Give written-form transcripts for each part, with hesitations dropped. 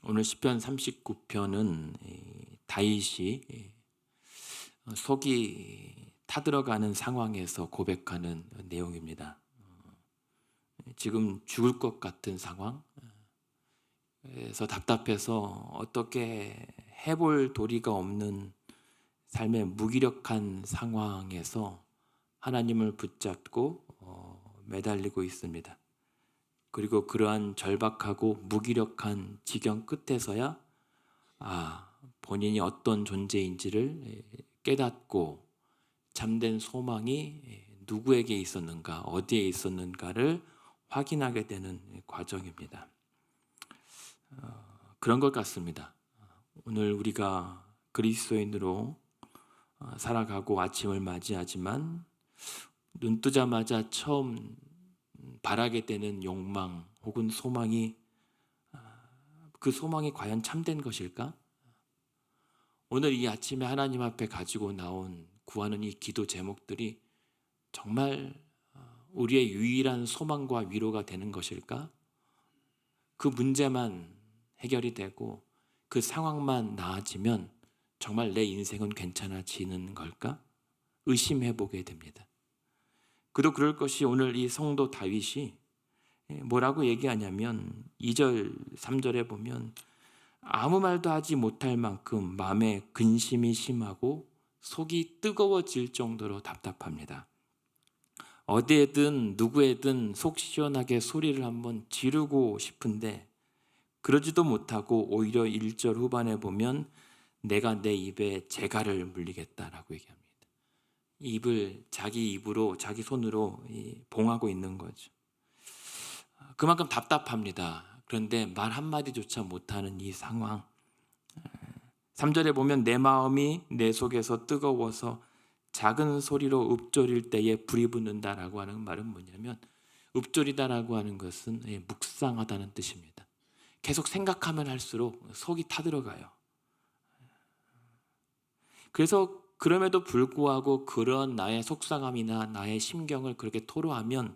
오늘 시편 39편은 다윗이 속이 타들어가는 상황에서 고백하는 내용입니다. 지금 죽을 것 같은 상황, 그래서 답답해서 어떻게 해볼 도리가 없는 삶의 무기력한 상황에서 하나님을 붙잡고 매달리고 있습니다. 그리고 그러한 절박하고 무기력한 지경 끝에서야 본인이 어떤 존재인지를 깨닫고 참된 소망이 누구에게 있었는가, 어디에 있었는가를 확인하게 되는 과정입니다. 그런 것 같습니다. 오늘 우리가 그리스도인으로 살아가고 아침을 맞이하지만 눈 뜨자마자 처음 바라게 되는 욕망 혹은 소망이 그 소망이 과연 참된 것일까? 오늘 이 아침에 하나님 앞에 가지고 나온 구하는 이 기도 제목들이 정말 우리의 유일한 소망과 위로가 되는 것일까? 그 문제만 해결이 되고 그 상황만 나아지면 정말 내 인생은 괜찮아지는 걸까? 의심해 보게 됩니다. 그도 그럴 것이 오늘 이 성도 다윗이 뭐라고 얘기하냐면 2절, 3절에 보면 아무 말도 하지 못할 만큼 마음에 근심이 심하고 속이 뜨거워질 정도로 답답합니다. 어디에든 누구에든 속 시원하게 소리를 한번 지르고 싶은데 그러지도 못하고 오히려 1절 후반에 보면 내가 내 입에 재갈을 물리겠다라고 얘기합니다. 입을 자기 입으로 자기 손으로 봉하고 있는 거죠. 그만큼 답답합니다. 그런데 말 한마디조차 못하는 이 상황. 3절에 보면 내 마음이 내 속에서 뜨거워서 작은 소리로 읊조릴 때에 불이 붙는다라고 하는 말은 뭐냐면 읊조리다라고 하는 것은 묵상하다는 뜻입니다. 계속 생각하면 할수록 속이 타들어가요. 그래서 그럼에도 불구하고 그런 나의 속상함이나 나의 심경을 그렇게 토로하면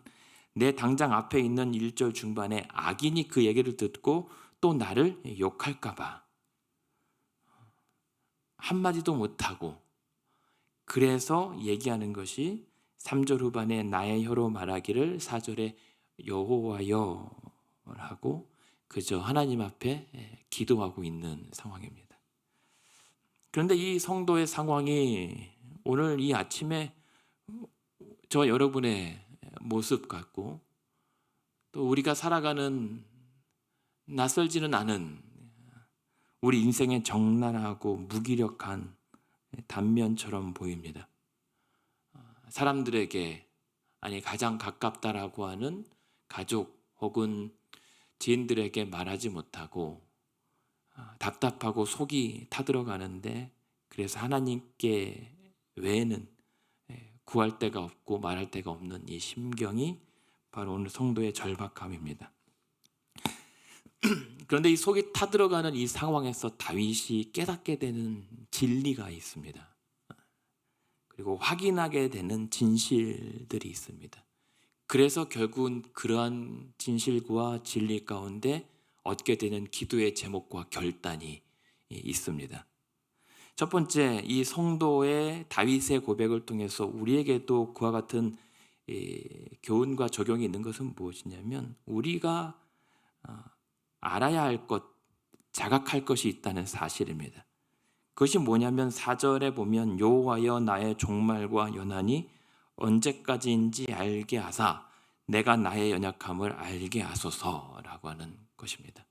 내 당장 앞에 있는 1절 중반에 악인이 그 얘기를 듣고 또 나를 욕할까 봐 한마디도 못하고 그래서 얘기하는 것이 3절 후반에 나의 혀로 말하기를 4절에 여호와여라고 그저 하나님 앞에 기도하고 있는 상황입니다. 그런데 이 성도의 상황이 오늘 이 아침에 저 여러분의 모습 같고 또 우리가 살아가는 낯설지는 않은 우리 인생의 적나라하고 무기력한 단면처럼 보입니다. 사람들에게 가장 가깝다라고 하는 가족 혹은 지인들에게 말하지 못하고 답답하고 속이 타들어가는데 그래서 하나님께 외에는 구할 데가 없고 말할 데가 없는 이 심경이 바로 오늘 성도의 절박함입니다. 그런데 이 속이 타들어가는 이 상황에서 다윗이 깨닫게 되는 진리가 있습니다. 그리고 확인하게 되는 진실들이 있습니다. 그래서 결국은 그러한 진실과 진리 가운데 얻게 되는 기도의 제목과 결단이 있습니다. 첫 번째, 이 성도의 다윗의 고백을 통해서 우리에게도 그와 같은 교훈과 적용이 있는 것은 무엇이냐면 우리가 알아야 할 것, 자각할 것이 있다는 사실입니다. 그것이 뭐냐면 4절에 보면 여호와여 나의 종말과 연한이 언제까지인지 알게 하사 내가 나의 연약함을 알게 하소서라고 하는 것입니다.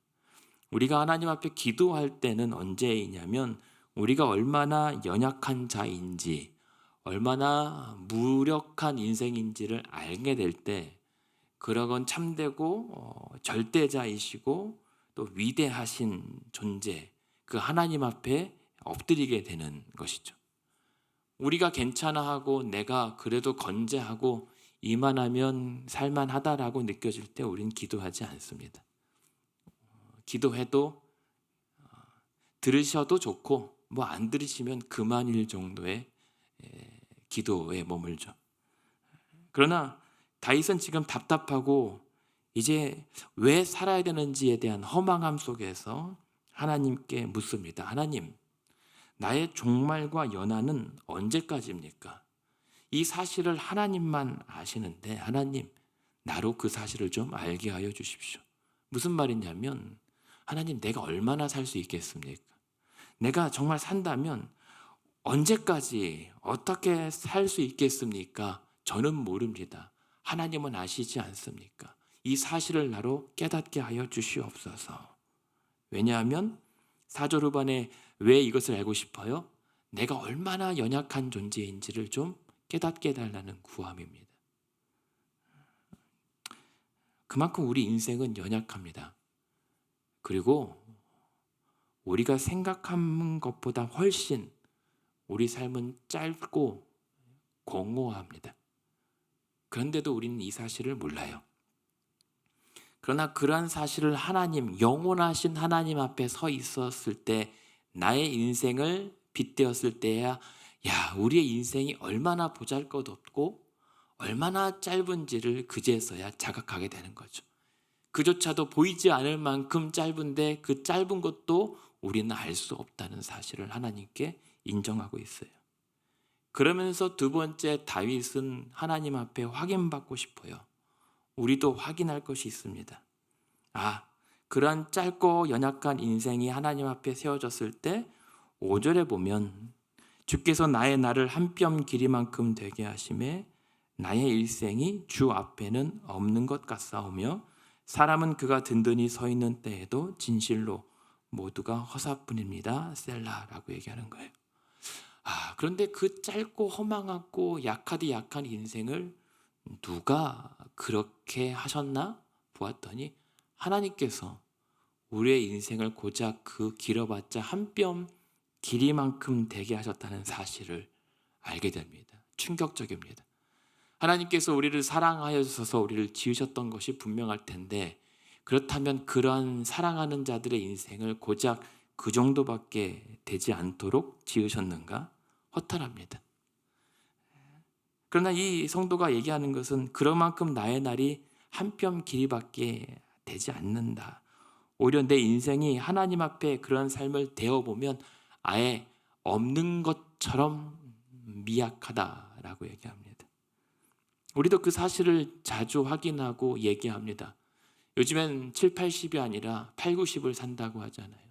우리가 하나님 앞에 기도할 때는 언제이냐면 우리가 얼마나 연약한 자인지 얼마나 무력한 인생인지를 알게 될 때 그러건 참되고 절대자이시고 또 위대하신 존재 그 하나님 앞에 엎드리게 되는 것이죠. 우리가 괜찮아 하고 내가 그래도 건재하고 이만하면 살만하다라고 느껴질 때 우린 기도하지 않습니다. 기도해도 들으셔도 좋고 뭐 안 들으시면 그만일 정도의 기도에 머물죠. 그러나 다윗은 지금 답답하고 이제 왜 살아야 되는지에 대한 허망함 속에서 하나님께 묻습니다. 하나님, 나의 종말과 연한은 언제까지입니까? 이 사실을 하나님만 아시는데 하나님, 나로 그 사실을 좀 알게 하여 주십시오. 무슨 말이냐면 하나님, 내가 얼마나 살 수 있겠습니까? 내가 정말 산다면 언제까지 어떻게 살 수 있겠습니까? 저는 모릅니다. 하나님은 아시지 않습니까? 이 사실을 나로 깨닫게 하여 주시옵소서. 왜냐하면 4절 후반에 왜 이것을 알고 싶어요? 내가 얼마나 연약한 존재인지를 좀 깨닫게 해달라는 구함입니다. 그만큼 우리 인생은 연약합니다. 그리고 우리가 생각한 것보다 훨씬 우리 삶은 짧고 공허합니다. 그런데도 우리는 이 사실을 몰라요. 그러나 그러한 사실을 하나님, 영원하신 하나님 앞에 서 있었을 때 나의 인생을 빗대었을 때야 우리의 인생이 얼마나 보잘것없고 얼마나 짧은지를 그제서야 자각하게 되는 거죠. 그조차도 보이지 않을 만큼 짧은데 그 짧은 것도 우리는 알 수 없다는 사실을 하나님께 인정하고 있어요. 그러면서 두 번째, 다윗은 하나님 앞에 확인받고 싶어요. 우리도 확인할 것이 있습니다. 그러한 짧고 연약한 인생이 하나님 앞에 세워졌을 때 5절에 보면 주께서 나의 날을 한 뼘 길이만큼 되게 하심에 나의 일생이 주 앞에는 없는 것 같사오며 사람은 그가 든든히 서 있는 때에도 진실로 모두가 허사뿐입니다. 셀라라고 얘기하는 거예요. 그런데 그 짧고 허망하고 약하디 약한 인생을 누가 그렇게 하셨나 보았더니 하나님께서 우리의 인생을 고작 그 길어봤자 한 뼘 길이만큼 되게 하셨다는 사실을 알게 됩니다. 충격적입니다. 하나님께서 우리를 사랑하여서 우리를 지으셨던 것이 분명할 텐데 그렇다면 그런 사랑하는 자들의 인생을 고작 그 정도밖에 되지 않도록 지으셨는가? 허탈합니다. 그러나 이 성도가 얘기하는 것은 그만큼 나의 날이 한 뼘 길이밖에 되지 않는다. 오히려 내 인생이 하나님 앞에 그런 삶을 대어보면 아예 없는 것처럼 미약하다라고 얘기합니다. 우리도 그 사실을 자주 확인하고 얘기합니다. 요즘엔 7, 80이 아니라 8, 90을 산다고 하잖아요.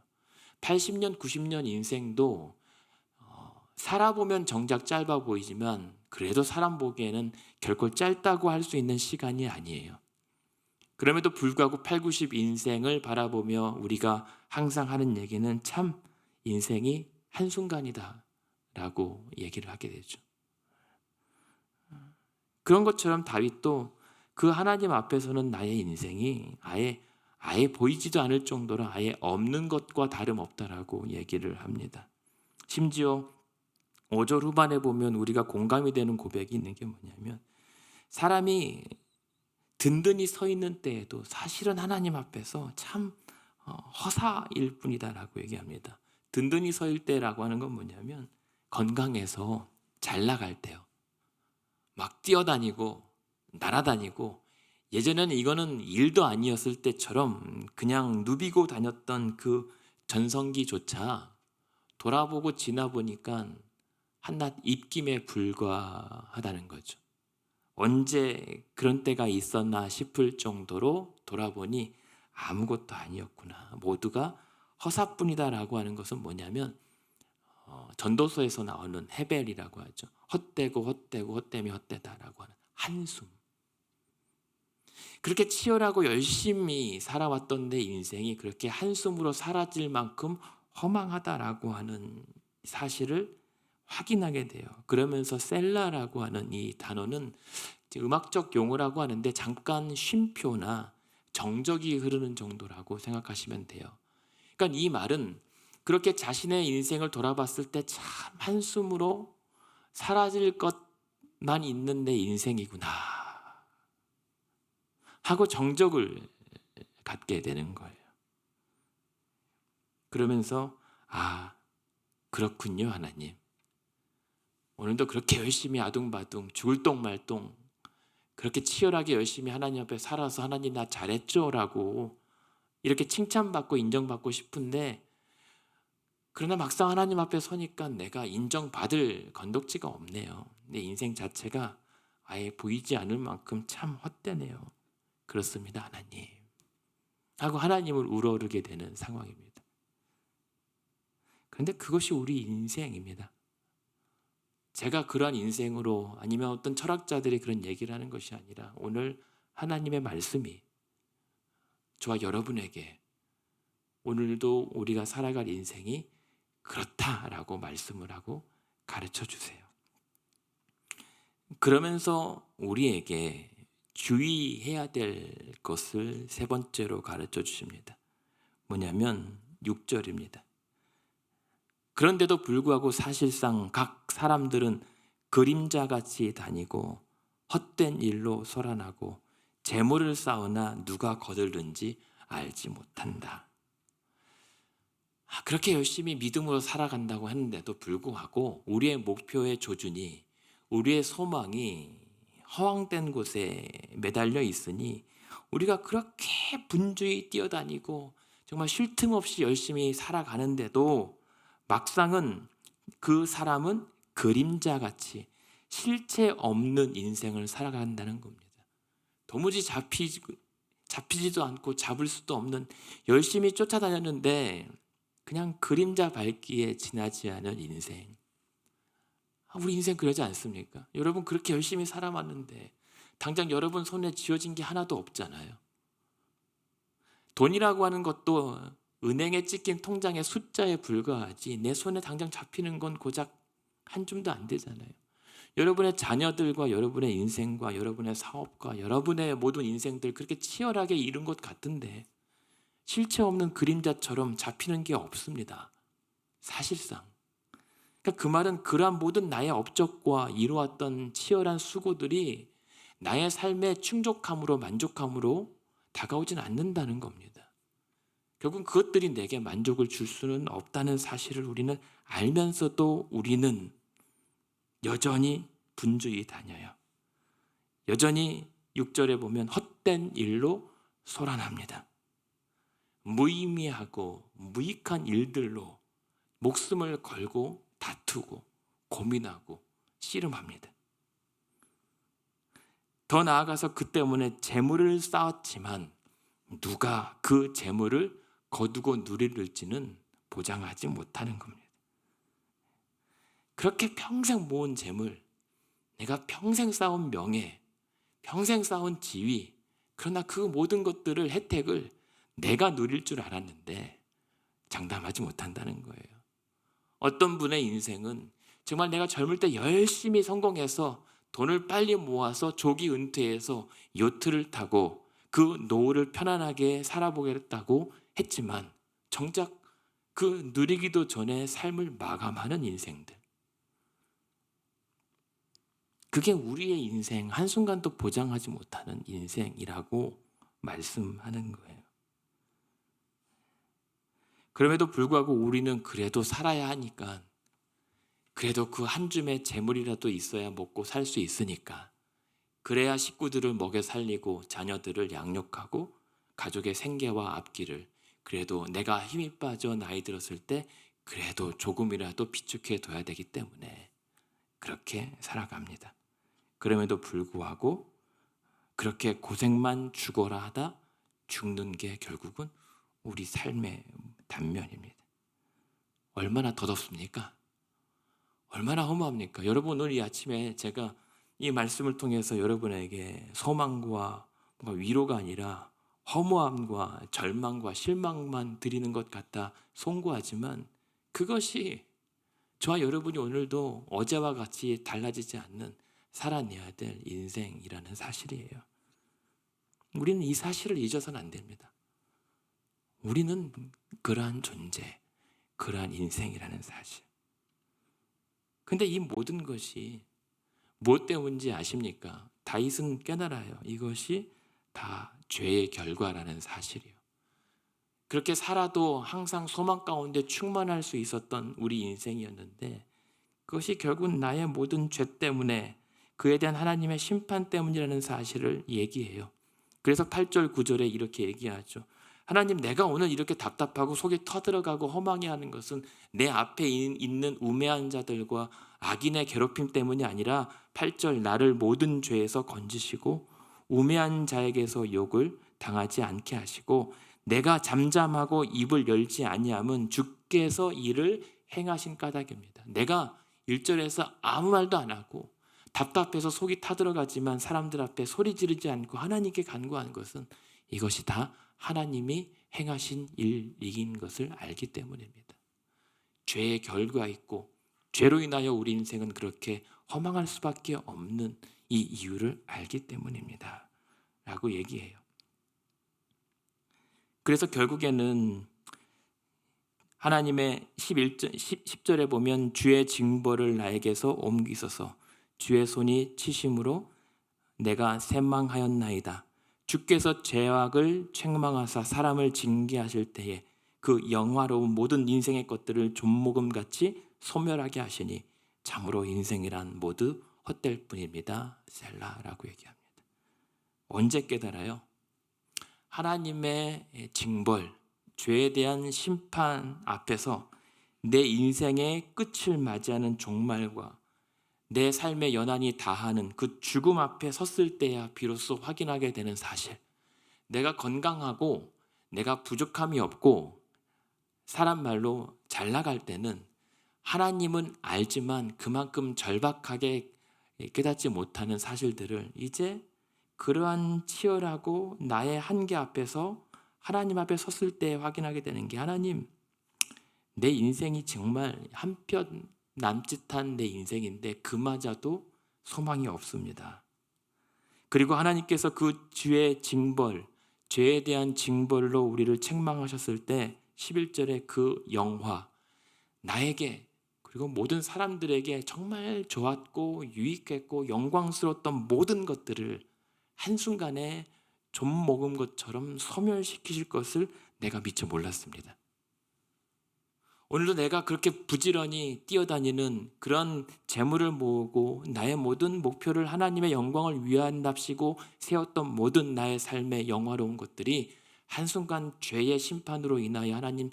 80년, 90년 인생도 살아보면 정작 짧아 보이지만 그래도 사람 보기에는 결코 짧다고 할 수 있는 시간이 아니에요. 그럼에도 불구하고 8, 90 인생을 바라보며 우리가 항상 하는 얘기는 참 인생이 한순간이다 라고 얘기를 하게 되죠. 그런 것처럼 다윗도 그 하나님 앞에서는 나의 인생이 아예 보이지도 않을 정도로 아예 없는 것과 다름없다라고 얘기를 합니다. 심지어 5절 후반에 보면 우리가 공감이 되는 고백이 있는 게 뭐냐면 사람이 든든히 서 있는 때에도 사실은 하나님 앞에서 참 허사일 뿐이다라고 얘기합니다. 든든히 서 있을 때라고 하는 건 뭐냐면 건강해서 잘 나갈 때요. 막 뛰어다니고 날아다니고 예전에는 이거는 일도 아니었을 때처럼 그냥 누비고 다녔던 그 전성기조차 돌아보고 지나보니까 한낱 입김에 불과하다는 거죠. 언제 그런 때가 있었나 싶을 정도로 돌아보니 아무것도 아니었구나. 모두가 허사뿐이다라고 하는 것은 뭐냐면 전도서에서 나오는 헤벨이라고 하죠. 헛되고 헛되고 헛되미 헛되다라고 하는 한숨. 그렇게 치열하고 열심히 살아왔던 내 인생이 그렇게 한숨으로 사라질 만큼 허망하다라고 하는 사실을 확인하게 돼요. 그러면서 셀라라고 하는 이 단어는 음악적 용어라고 하는데 잠깐 쉼표나 정적이 흐르는 정도라고 생각하시면 돼요. 그러니까 이 말은 그렇게 자신의 인생을 돌아봤을 때 참 한숨으로 사라질 것만 있는 내 인생이구나 하고 정적을 갖게 되는 거예요. 그러면서 그렇군요 하나님. 오늘도 그렇게 열심히 아둥바둥 죽을 똥말똥 그렇게 치열하게 열심히 하나님 앞에 살아서 하나님 나 잘했죠 라고 이렇게 칭찬받고 인정받고 싶은데 그러나 막상 하나님 앞에 서니까 내가 인정받을 건덕지가 없네요. 내 인생 자체가 아예 보이지 않을 만큼 참 헛되네요. 그렇습니다, 하나님. 하고 하나님을 우러르게 되는 상황입니다. 그런데 그것이 우리 인생입니다. 제가 그러한 인생으로 아니면 어떤 철학자들이 그런 얘기를 하는 것이 아니라 오늘 하나님의 말씀이 저와 여러분에게 오늘도 우리가 살아갈 인생이 그렇다라고 말씀을 하고 가르쳐 주세요. 그러면서 우리에게 주의해야 될 것을 세 번째로 가르쳐 주십니다. 뭐냐면 6절입니다. 그런데도 불구하고 사실상 각 사람들은 그림자같이 다니고 헛된 일로 소란하고 재물을 쌓으나 누가 거들든지 알지 못한다. 그렇게 열심히 믿음으로 살아간다고 했는데도 불구하고 우리의 목표의 조준이, 우리의 소망이 허황된 곳에 매달려 있으니 우리가 그렇게 분주히 뛰어다니고 정말 쉴 틈 없이 열심히 살아가는데도 막상은 그 사람은 그림자같이 실체 없는 인생을 살아간다는 겁니다. 도무지 잡히지도 않고 잡을 수도 없는, 열심히 쫓아다녔는데 그냥 그림자 밟기에 지나지 않은 인생. 우리 인생 그러지 않습니까? 여러분 그렇게 열심히 살아왔는데 당장 여러분 손에 쥐어진 게 하나도 없잖아요. 돈이라고 하는 것도 은행에 찍힌 통장의 숫자에 불과하지 내 손에 당장 잡히는 건 고작 한 줌도 안 되잖아요. 여러분의 자녀들과 여러분의 인생과 여러분의 사업과 여러분의 모든 인생들 그렇게 치열하게 이룬 것 같은데 실체 없는 그림자처럼 잡히는 게 없습니다. 사실상. 그러니까 그 말은 그러한 모든 나의 업적과 이루었던 치열한 수고들이 나의 삶의 충족함으로 만족함으로 다가오진 않는다는 겁니다. 결국 그것들이 내게 만족을 줄 수는 없다는 사실을 우리는 알면서도 우리는 여전히 분주히 다녀요. 여전히 6절에 보면 헛된 일로 소란합니다. 무의미하고 무익한 일들로 목숨을 걸고 다투고 고민하고 씨름합니다. 더 나아가서 그 때문에 재물을 쌓았지만 누가 그 재물을 거두고 누릴지는 보장하지 못하는 겁니다. 그렇게 평생 모은 재물, 내가 평생 쌓은 명예, 평생 쌓은 지위, 그러나 그 모든 것들을, 혜택을 내가 누릴 줄 알았는데 장담하지 못한다는 거예요. 어떤 분의 인생은 정말 내가 젊을 때 열심히 성공해서 돈을 빨리 모아서 조기 은퇴해서 요트를 타고 그 노후를 편안하게 살아보겠다고 했지만 정작 그 누리기도 전에 삶을 마감하는 인생들, 그게 우리의 인생, 한순간도 보장하지 못하는 인생이라고 말씀하는 거예요. 그럼에도 불구하고 우리는 그래도 살아야 하니까, 그래도 그 한 줌의 재물이라도 있어야 먹고 살 수 있으니까, 그래야 식구들을 먹여 살리고 자녀들을 양육하고 가족의 생계와 앞길을, 그래도 내가 힘이 빠져 나이 들었을 때 그래도 조금이라도 비축해 둬야 되기 때문에 그렇게 살아갑니다. 그럼에도 불구하고 그렇게 고생만 죽어라 하다 죽는 게 결국은 우리 삶의 단면입니다. 얼마나 더덥습니까? 얼마나 허무합니까? 여러분, 오늘 이 아침에 제가 이 말씀을 통해서 여러분에게 소망과 뭔가 위로가 아니라 허무함과 절망과 실망만 드리는 것 같아 송구하지만 그것이 저와 여러분이 오늘도 어제와 같이 달라지지 않는 살아내야 될 인생이라는 사실이에요. 우리는 이 사실을 잊어서는 안 됩니다. 우리는 그러한 존재, 그러한 인생이라는 사실. 근데 이 모든 것이 무엇 때문인지 아십니까? 다윗은 깨달아요. 이것이 다 죄의 결과라는 사실이요. 그렇게 살아도 항상 소망 가운데 충만할 수 있었던 우리 인생이었는데 그것이 결국 나의 모든 죄 때문에, 그에 대한 하나님의 심판 때문이라는 사실을 얘기해요. 그래서 8절 9절에 이렇게 얘기하죠. 하나님, 내가 오늘 이렇게 답답하고 속이 터들어가고 허망해하는 것은 내 앞에 있는 우매한 자들과 악인의 괴롭힘 때문이 아니라 8절 나를 모든 죄에서 건지시고 우매한 자에게서 욕을 당하지 않게 하시고 내가 잠잠하고 입을 열지 아니함은 주께서 이를 행하신 까닭입니다. 내가 1절에서 아무 말도 안 하고 답답해서 속이 타들어가지만 사람들 앞에 소리 지르지 않고 하나님께 간구한 것은 이것이 다 하나님이 행하신 일인 것을 알기 때문입니다. 죄의 결과 있고 죄로 인하여 우리 인생은 그렇게 허망할 수밖에 없는 이 이유를 알기 때문입니다 라고 얘기해요. 그래서 결국에는 하나님의 10절에 보면 주의 징벌을 나에게서 옮기소서 주의 손이 치심으로 내가 쇠망하였나이다. 주께서 죄악을 책망하사 사람을 징계하실 때에 그 영화로운 모든 인생의 것들을 좀모금같이 소멸하게 하시니 참으로 인생이란 모두 헛될 뿐입니다. 셀라라고 얘기합니다. 언제 깨달아요? 하나님의 징벌, 죄에 대한 심판 앞에서 내 인생의 끝을 맞이하는 종말과 내 삶의 연한이 다하는 그 죽음 앞에 섰을 때야 비로소 확인하게 되는 사실. 내가 건강하고 내가 부족함이 없고 사람 말로 잘 나갈 때는 하나님은 알지만 그만큼 절박하게 깨닫지 못하는 사실들을 이제 그러한 치열하고 나의 한계 앞에서 하나님 앞에 섰을 때 확인하게 되는 게 하나님, 내 인생이 정말 한편 남짓한 내 인생인데 그마저도 소망이 없습니다. 그리고 하나님께서 그 죄의 징벌, 죄에 대한 징벌로 우리를 책망하셨을 때 11절에 그 영화, 나에게 그리고 모든 사람들에게 정말 좋았고 유익했고 영광스러웠던 모든 것들을 한순간에 좀 먹은 것처럼 소멸시키실 것을 내가 미처 몰랐습니다. 오늘도 내가 그렇게 부지런히 뛰어다니는 그런 재물을 모으고 나의 모든 목표를 하나님의 영광을 위한답시고 세웠던 모든 나의 삶의 영화로운 것들이 한순간 죄의 심판으로 인하여 하나님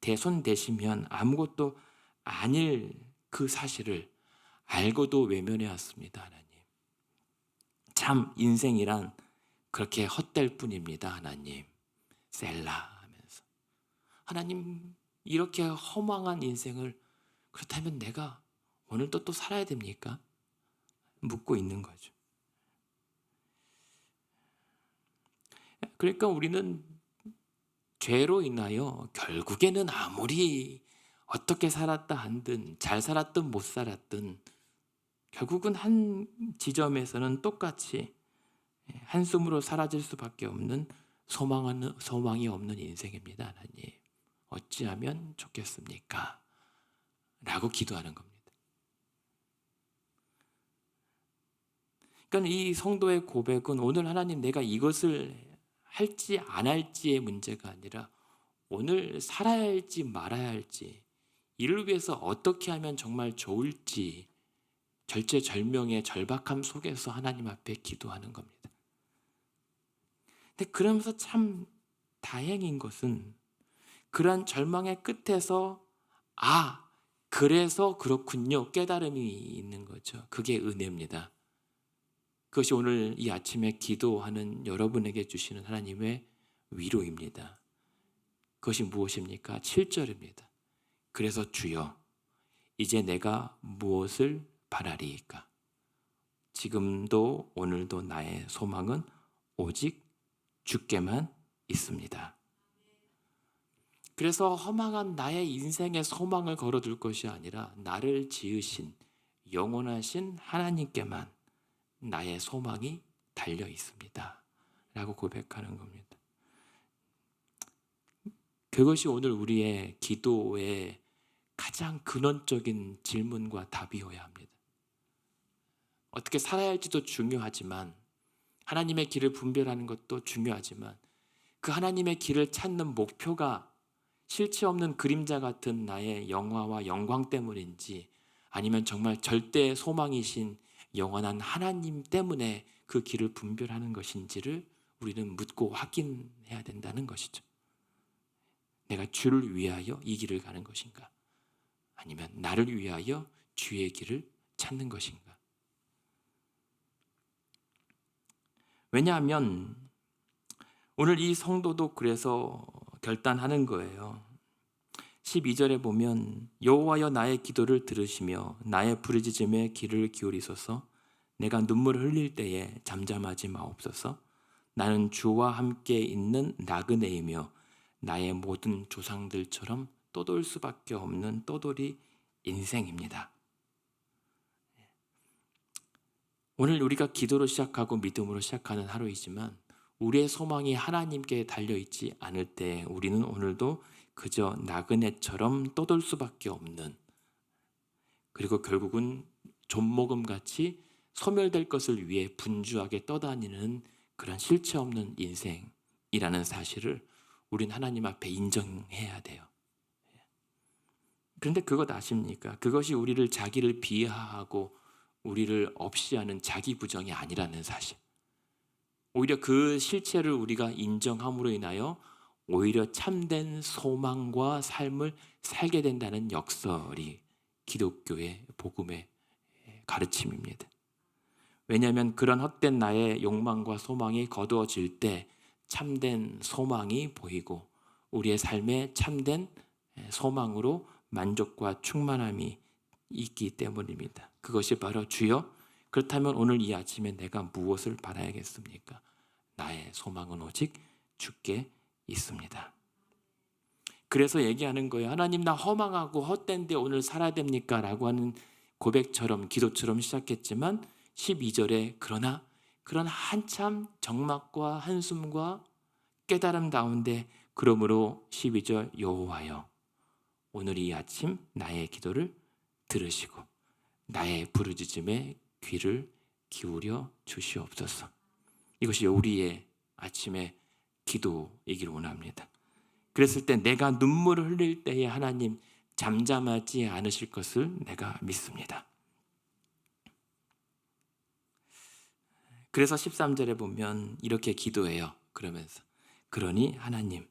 대손되시면 아무것도 아닐 그 사실을 알고도 외면해 왔습니다. 하나님, 참 인생이란 그렇게 헛될 뿐입니다. 하나님, 셀라 하면서 하나님, 이렇게 허망한 인생을 그렇다면 내가 오늘도 또 살아야 됩니까? 묻고 있는 거죠. 그러니까 우리는 죄로 인하여 결국에는 아무리 어떻게 살았다 한든 잘 살았든 못 살았든 결국은 한 지점에서는 똑같이 한숨으로 사라질 수밖에 없는 소망이 없는 인생입니다. 하나님, 어찌하면 좋겠습니까? 라고 기도하는 겁니다. 그러니까 이 성도의 고백은 오늘 하나님, 내가 이것을 할지 안 할지의 문제가 아니라 오늘 살아야 할지 말아야 할지, 이를 위해서 어떻게 하면 정말 좋을지 절체절명의 절박함 속에서 하나님 앞에 기도하는 겁니다. 근데 그러면서 참 다행인 것은 그러한 절망의 끝에서 그래서 그렇군요 깨달음이 있는 거죠. 그게 은혜입니다. 그것이 오늘 이 아침에 기도하는 여러분에게 주시는 하나님의 위로입니다. 그것이 무엇입니까? 7절입니다. 그래서 주여, 이제 내가 무엇을 바라리이까? 지금도 오늘도 나의 소망은 오직 주께만 있습니다. 그래서 허망한 나의 인생의 소망을 걸어둘 것이 아니라 나를 지으신 영원하신 하나님께만 나의 소망이 달려 있습니다 라고 고백하는 겁니다. 그것이 오늘 우리의 기도의 가장 근원적인 질문과 답이어야 합니다. 어떻게 살아야 할지도 중요하지만 하나님의 길을 분별하는 것도 중요하지만 그 하나님의 길을 찾는 목표가 실체 없는 그림자 같은 나의 영화와 영광 때문인지 아니면 정말 절대 소망이신 영원한 하나님 때문에 그 길을 분별하는 것인지를 우리는 묻고 확인해야 된다는 것이죠. 내가 주를 위하여 이 길을 가는 것인가? 아니면 나를 위하여 주의 길을 찾는 것인가? 왜냐하면 오늘 이 성도도 그래서 결단하는 거예요. 12절에 보면 여호와여 나의 기도를 들으시며 나의 부르짖음에 귀를 기울이소서. 내가 눈물을 흘릴 때에 잠잠하지 마옵소서. 나는 주와 함께 있는 나그네이며 나의 모든 조상들처럼 떠돌 수밖에 없는 떠돌이 인생입니다. 오늘 우리가 기도로 시작하고 믿음으로 시작하는 하루이지만 우리의 소망이 하나님께 달려있지 않을 때 우리는 오늘도 그저 나그네처럼 떠돌 수밖에 없는, 그리고 결국은 좀먹음같이 소멸될 것을 위해 분주하게 떠다니는 그런 실체 없는 인생이라는 사실을 우린 하나님 앞에 인정해야 돼요. 그런데 그것 아십니까? 그것이 우리를 자기를 비하하고 우리를 없이하는 자기 부정이 아니라는 사실. 오히려 그 실체를 우리가 인정함으로 인하여 오히려 참된 소망과 삶을 살게 된다는 역설이 기독교의 복음의 가르침입니다. 왜냐하면 그런 헛된 나의 욕망과 소망이 거두어질 때 참된 소망이 보이고 우리의 삶에 참된 소망으로 만족과 충만함이 있기 때문입니다. 그것이 바로 주여, 그렇다면 오늘 이 아침에 내가 무엇을 바라야겠습니까? 나의 소망은 오직 주께 있습니다. 그래서 얘기하는 거예요. 하나님, 나 허망하고 헛된데 오늘 살아야 됩니까? 라고 하는 고백처럼, 기도처럼 시작했지만 12절에 그러나 한참 적막과 한숨과 깨달음 가운데 그러므로 12절 여호와여 오늘 이 아침 나의 기도를 들으시고 나의 부르짖음에 귀를 기울여 주시옵소서. 이것이 우리의 아침의 기도이기를 원합니다. 그랬을 때 내가 눈물을 흘릴 때에 하나님 잠잠하지 않으실 것을 내가 믿습니다. 그래서 13절에 보면 이렇게 기도해요. 그러면서 그러니 하나님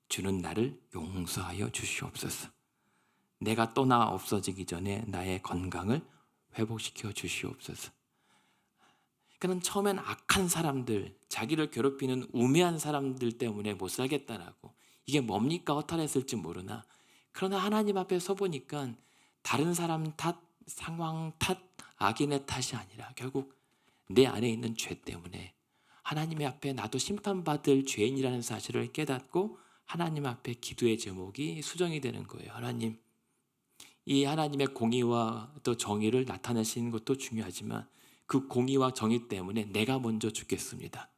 주는 나를 용서하여 주시옵소서. 내가 떠나 없어지기 전에 나의 건강을 회복시켜 주시옵소서. 그는 처음엔 악한 사람들, 자기를 괴롭히는 우매한 사람들 때문에 못 살겠다라고, 이게 뭡니까 허탈했을지 모르나, 그러나 하나님 앞에 서보니까 다른 사람 탓, 상황 탓, 악인의 탓이 아니라 결국 내 안에 있는 죄 때문에 하나님 앞에 나도 심판받을 죄인이라는 사실을 깨닫고 하나님 앞에 기도의 제목이 수정이 되는 거예요. 하나님, 이 하나님의 공의와 또 정의를 나타내시는 것도 중요하지만 그 공의와 정의 때문에 내가 먼저 죽겠습니다.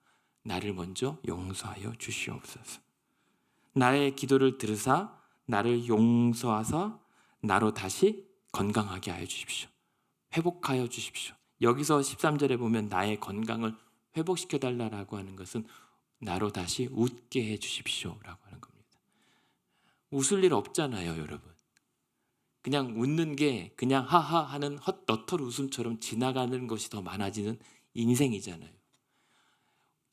나를 먼저 용서하여 주시옵소서. 나의 기도를 들으사 나를 용서하사 나로 다시 건강하게 하여 주십시오. 회복하여 주십시오. 여기서 13절에 보면 나의 건강을 회복시켜달라고 하는 것은 나로 다시 웃게 해 주십시오라고 하는 겁니다. 웃을 일 없잖아요, 여러분. 그냥 웃는 게 그냥 하하 하는 헛너털 웃음처럼 지나가는 것이 더 많아지는 인생이잖아요.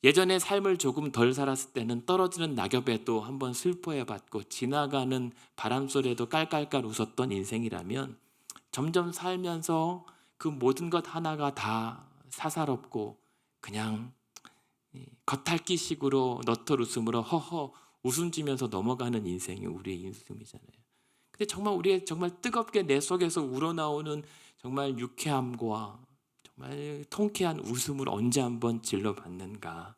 예전에 삶을 조금 덜 살았을 때는 떨어지는 낙엽에도 한번 슬퍼해봤고 지나가는 바람소리에도 깔깔깔 웃었던 인생이라면 점점 살면서 그 모든 것 하나가 다 사사롭고 그냥 겉핥기식으로 너털 웃음으로 허허 웃음 지면서 넘어가는 인생이 우리의 인생이잖아요. 근데 정말 우리의 정말 뜨겁게 내 속에서 우러나오는 정말 유쾌함과 정말 통쾌한 웃음을 언제 한번 질러봤는가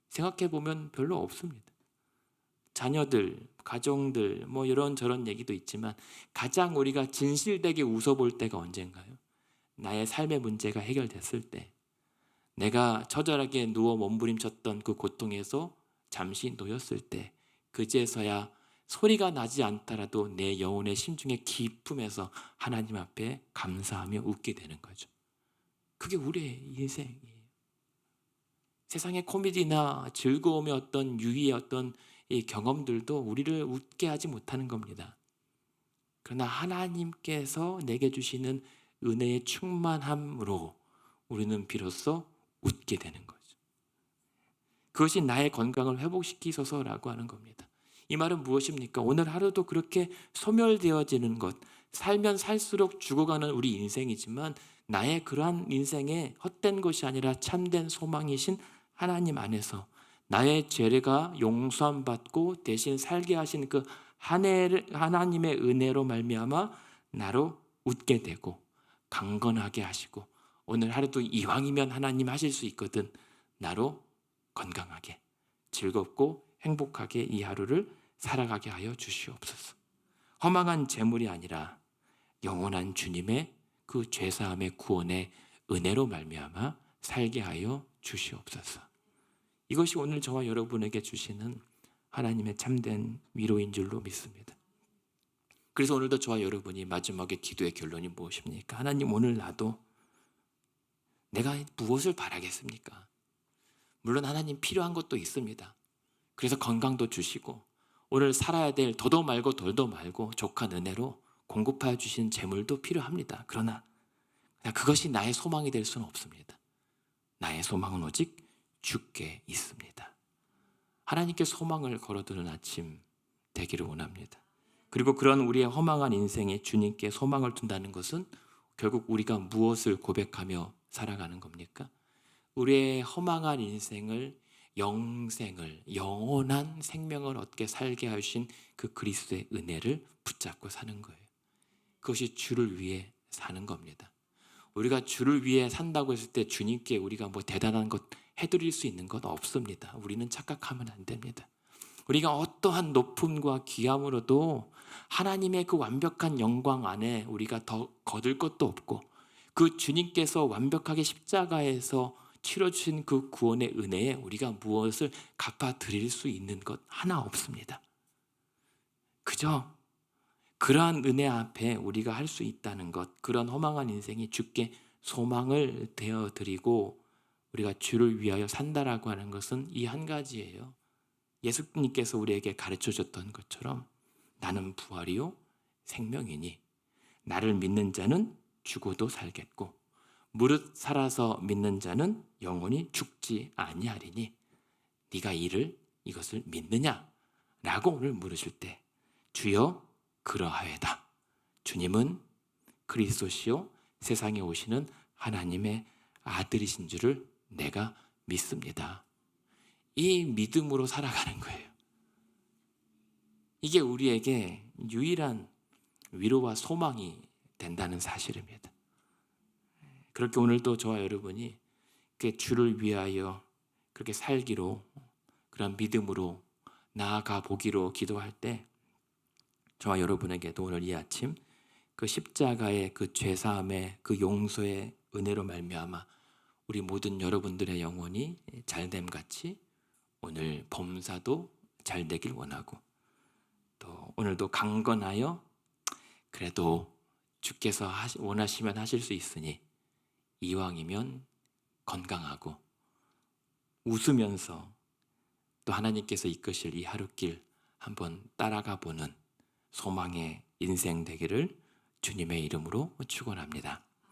생각해보면 별로 없습니다. 자녀들, 가정들 뭐 이런저런 얘기도 있지만 가장 우리가 진실되게 웃어볼 때가 언젠가요? 나의 삶의 문제가 해결됐을 때, 내가 처절하게 누워 몸부림쳤던 그 고통에서 잠시 놓였을 때, 그제서야 소리가 나지 않더라도 내 영혼의 심중의 기쁨에서 하나님 앞에 감사하며 웃게 되는 거죠. 그게 우리의 인생이에요. 세상의 코미디나 즐거움의 어떤 유희의 어떤 이 경험들도 우리를 웃게 하지 못하는 겁니다. 그러나 하나님께서 내게 주시는 은혜의 충만함으로 우리는 비로소 웃게 되는 거죠. 그것이 나의 건강을 회복시키소서라고 하는 겁니다. 이 말은 무엇입니까? 오늘 하루도 그렇게 소멸되어지는 것, 살면 살수록 죽어가는 우리 인생이지만 나의 그러한 인생에 헛된 것이 아니라 참된 소망이신 하나님 안에서 나의 죄가 용서함 받고 대신 살게 하신 그 하나님의 은혜로 말미암아 나로 웃게 되고 강건하게 하시고 오늘 하루도 이왕이면 하나님 하실 수 있거든 나로 건강하게 즐겁고 행복하게 이 하루를 살아가게 하여 주시옵소서. 허망한 재물이 아니라 영원한 주님의 그 죄사함의 구원의 은혜로 말미암아 살게 하여 주시옵소서. 이것이 오늘 저와 여러분에게 주시는 하나님의 참된 위로인 줄로 믿습니다. 그래서 오늘도 저와 여러분이 마지막에 기도의 결론이 무엇입니까? 하나님, 오늘 나도 내가 무엇을 바라겠습니까? 물론 하나님 필요한 것도 있습니다. 그래서 건강도 주시고 오늘 살아야 될 더도 말고 덜도 말고 족한 은혜로 공급하여 주신 재물도 필요합니다. 그러나 그것이 나의 소망이 될 수는 없습니다. 나의 소망은 오직 주께 있습니다. 하나님께 소망을 걸어두는 아침 되기를 원합니다. 그리고 그런 우리의 허망한 인생에 주님께 소망을 둔다는 것은 결국 우리가 무엇을 고백하며 살아가는 겁니까? 우리의 허망한 인생을 영생을, 영원한 생명을 얻게 살게 하신 그 그리스도의 은혜를 붙잡고 사는 거예요. 그것이 주를 위해 사는 겁니다. 우리가 주를 위해 산다고 했을 때 주님께 우리가 뭐 대단한 것 해드릴 수 있는 것 없습니다. 우리는 착각하면 안 됩니다. 우리가 어떠한 높음과 귀함으로도 하나님의 그 완벽한 영광 안에 우리가 더 거둘 것도 없고 그 주님께서 완벽하게 십자가에서 치러주신 그 구원의 은혜에 우리가 무엇을 갚아드릴 수 있는 것 하나 없습니다. 그저 그러한 은혜 앞에 우리가 할 수 있다는 것, 그런 허망한 인생이 주께 소망을 되어드리고 우리가 주를 위하여 산다라고 하는 것은 이 한 가지예요. 예수님께서 우리에게 가르쳐줬던 것처럼 나는 부활이요 생명이니 나를 믿는 자는 죽어도 살겠고 무릇 살아서 믿는 자는 영원히 죽지 아니하리니 네가 이것을 믿느냐? 라고 오늘 물으실 때 주여 그러하여다. 주님은 그리스도시요 세상에 오시는 하나님의 아들이신 줄을 내가 믿습니다. 이 믿음으로 살아가는 거예요. 이게 우리에게 유일한 위로와 소망이 된다는 사실입니다. 그렇게 오늘도 저와 여러분이 주를 위하여 그렇게 살기로 그런 믿음으로 나아가 보기로 기도할 때 저와 여러분에게도 오늘 이 아침 그 십자가의 그 죄사함의 그 용서의 은혜로 말미암아 우리 모든 여러분들의 영혼이 잘됨같이 오늘 범사도 잘 되길 원하고 또 오늘도 강건하여 그래도 주께서 원하시면 하실 수 있으니 이왕이면 건강하고 웃으면서 또 하나님께서 이끄실 이 하루길 한번 따라가 보는 소망의 인생 되기를 주님의 이름으로 축원합니다.